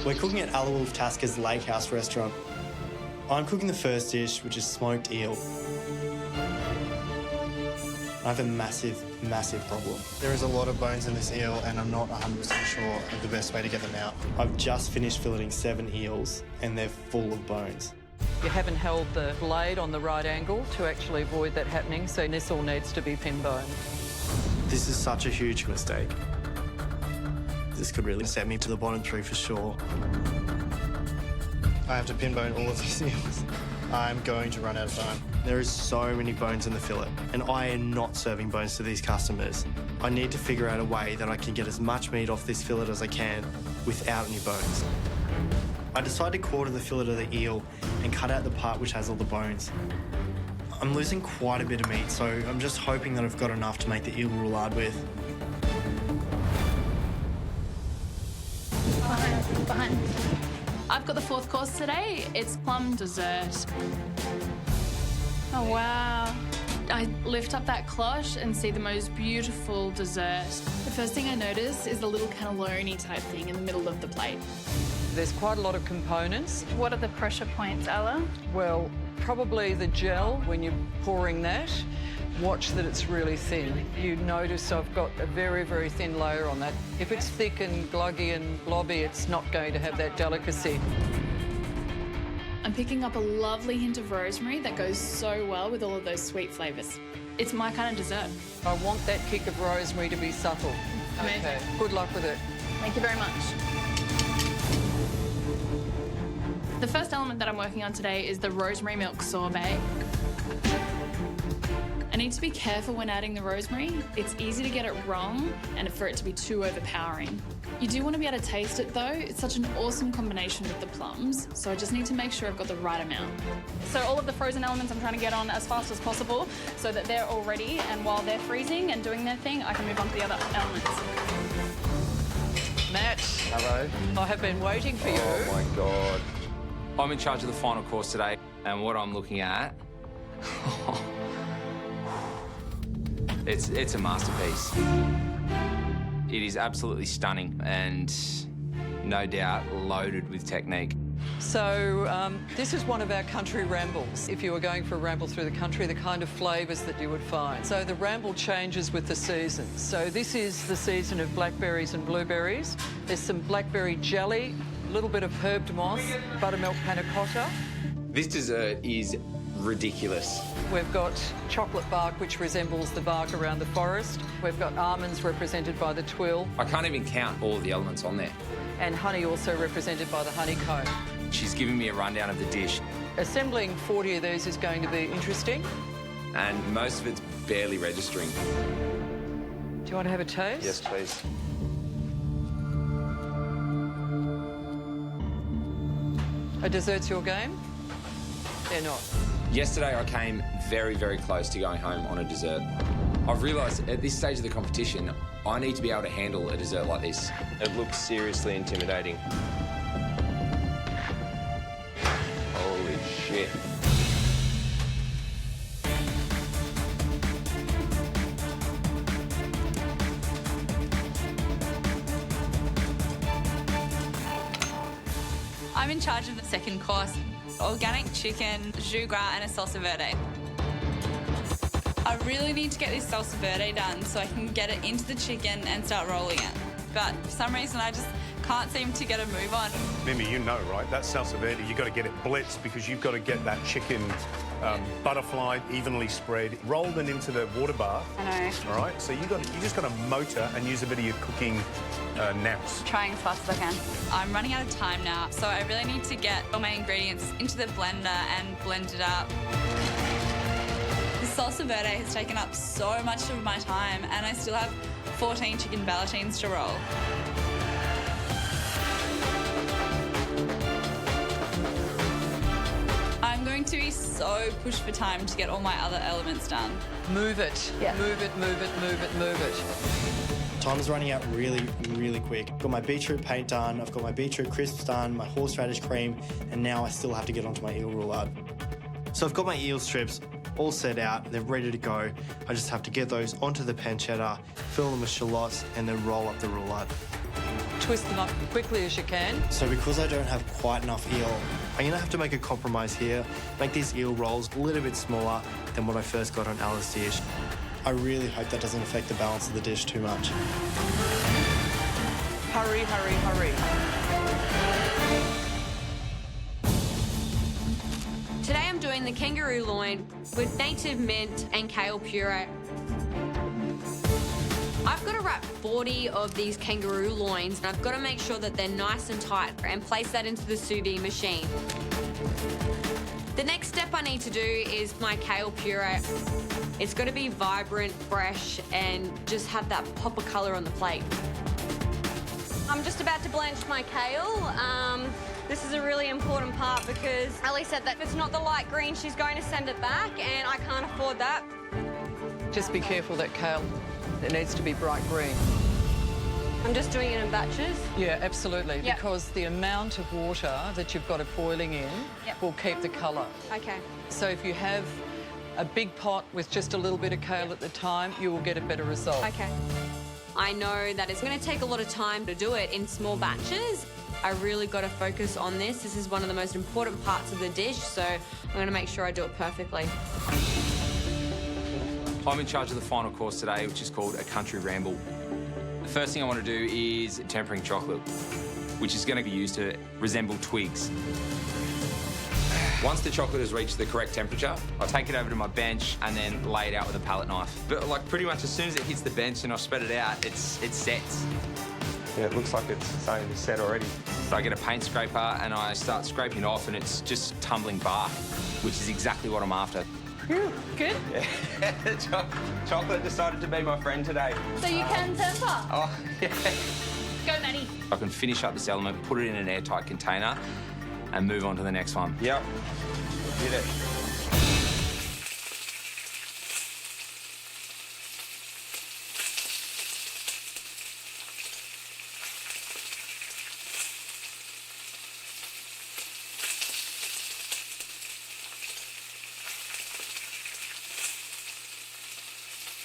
We're cooking at Alla Wolf-Tasker's Lake House restaurant. I'm cooking the first dish, which is smoked eel. I have a massive, massive problem. There is a lot of bones in this eel and I'm not 100% sure of the best way to get them out. I've just finished filleting 7 eels and they're full of bones. You haven't held the blade on the right angle to actually avoid that happening, so this all needs to be pin boned. This is such a huge mistake. This could really set me to the bottom 3 for sure. I have to pin bone all of these eels. I'm going to run out of time. There is so many bones in the fillet, and I am not serving bones to these customers. I need to figure out a way that I can get as much meat off this fillet as I can without any bones. I decided to quarter the fillet of the eel and cut out the part which has all the bones. I'm losing quite a bit of meat, so I'm just hoping that I've got enough to make the eel roulade with. Behind. I've got the 4th course today. It's plum dessert. Oh, wow. I lift up that cloche and see the most beautiful dessert. The first thing I notice is the little cannelloni type thing in the middle of the plate. There's quite a lot of components. What are the pressure points, Ella? Well, probably the gel, when you're pouring that, watch that it's really thin. You notice I've got a very, very thin layer on that. If it's thick and gluggy and blobby, it's not going to have that delicacy. I'm picking up a lovely hint of rosemary that goes so well with all of those sweet flavours. It's my kind of dessert. I want that kick of rosemary to be subtle. Amazing. Okay, good luck with it. Thank you very much. The first element that I'm working on today is the rosemary milk sorbet. I need to be careful when adding the rosemary. It's easy to get it wrong and for it to be too overpowering. You do want to be able to taste it though. It's such an awesome combination with the plums, so I just need to make sure I've got the right amount. So all of the frozen elements I'm trying to get on as fast as possible so that they're all ready, and while they're freezing and doing their thing, I can move on to the other elements. Matt. Hello. I have been waiting for you. Oh my God. I'm in charge of the final course today, and what I'm looking at, it's a masterpiece. It is absolutely stunning and no doubt loaded with technique. So this is one of our country rambles. If you were going for a ramble through the country, the kind of flavours that you would find. So the ramble changes with the seasons. So this is the season of blackberries and blueberries. There's some blackberry jelly, a little bit of herb moss, buttermilk panna cotta. This dessert is ridiculous. We've got chocolate bark, which resembles the bark around the forest. We've got almonds represented by the twill. I can't even count all of the elements on there. And honey also represented by the honeycomb. She's giving me a rundown of the dish. Assembling 40 of these is going to be interesting. And most of it's barely registering. Do you want to have a taste? Yes, please. Are desserts your game? They're not. Yesterday I came very, very close to going home on a dessert. I've realised at this stage of the competition, I need to be able to handle a dessert like this. It looks seriously intimidating. Holy shit. I'm in charge of the 2nd course, organic chicken, jus gras and a salsa verde. I really need to get this salsa verde done so I can get it into the chicken and start rolling it. But for some reason, I just can't seem to get a move on. Mimi, you know, right? That salsa verde, you've got to get it blitzed because you've got to get that chicken butterfly evenly spread, rolled and into the water bath. I know. All right? So you just got to motor and use a bit of your cooking nous. Trying as fast as I can. I'm running out of time now, so I really need to get all my ingredients into the blender and blend it up. The salsa verde has taken up so much of my time, and I still have 14 chicken ballotines to roll. I'm going to be so pushed for time to get all my other elements done. Move it. Yeah. Move it, move it, move it, move it. Time's running out really, really quick. I've got my beetroot paint done, I've got my beetroot crisps done, my horseradish cream, and now I still have to get onto my eel roulade. So I've got my eel strips all set out, they're ready to go. I just have to get those onto the pancetta, fill them with shallots, and then roll up the roulade. Twist them up quickly as you can. So because I don't have quite enough eel, I'm gonna have to make a compromise here, make these eel rolls a little bit smaller than what I first got on Alla's dish. I really hope that doesn't affect the balance of the dish too much. Hurry, hurry, hurry. Today I'm doing the kangaroo loin with native mint and kale puree. I've got to wrap 40 of these kangaroo loins, and I've got to make sure that they're nice and tight and place that into the sous vide machine. The next step I need to do is my kale puree. It's got to be vibrant, fresh, and just have that pop of colour on the plate. I'm just about to blanch my kale. This is a really important part because Ali said that if it's not the light green, she's going to send it back, and I can't afford that. Just be careful that kale, it needs to be bright green. I'm just doing it in batches. Yeah, absolutely, Yep. because the amount of water that you've got it boiling in Yep. will keep the colour. Okay. So if you have a big pot with just a little bit of kale at the time, you will get a better result. Okay. I know that it's going to take a lot of time to do it in small batches. I really got to focus on this. This is one of the most important parts of the dish, so I'm going to make sure I do it perfectly. I'm in charge of the final course today, which is called a country ramble. The first thing I want to do is tempering chocolate, which is going to be used to resemble twigs. Once the chocolate has reached the correct temperature, I'll take it over to my bench and then lay it out with a palette knife. But like pretty much as soon as it hits the bench and I spread it out, it sets. Yeah, it looks like it's starting to set already. So I get a paint scraper and I start scraping off, and it's just tumbling bark, which is exactly what I'm after. Good? Yeah, chocolate decided to be my friend today. So you can temper? Oh, yeah. Go, Maddie. I can finish up this element, put it in an airtight container, and move on to the next one. Yep, did it.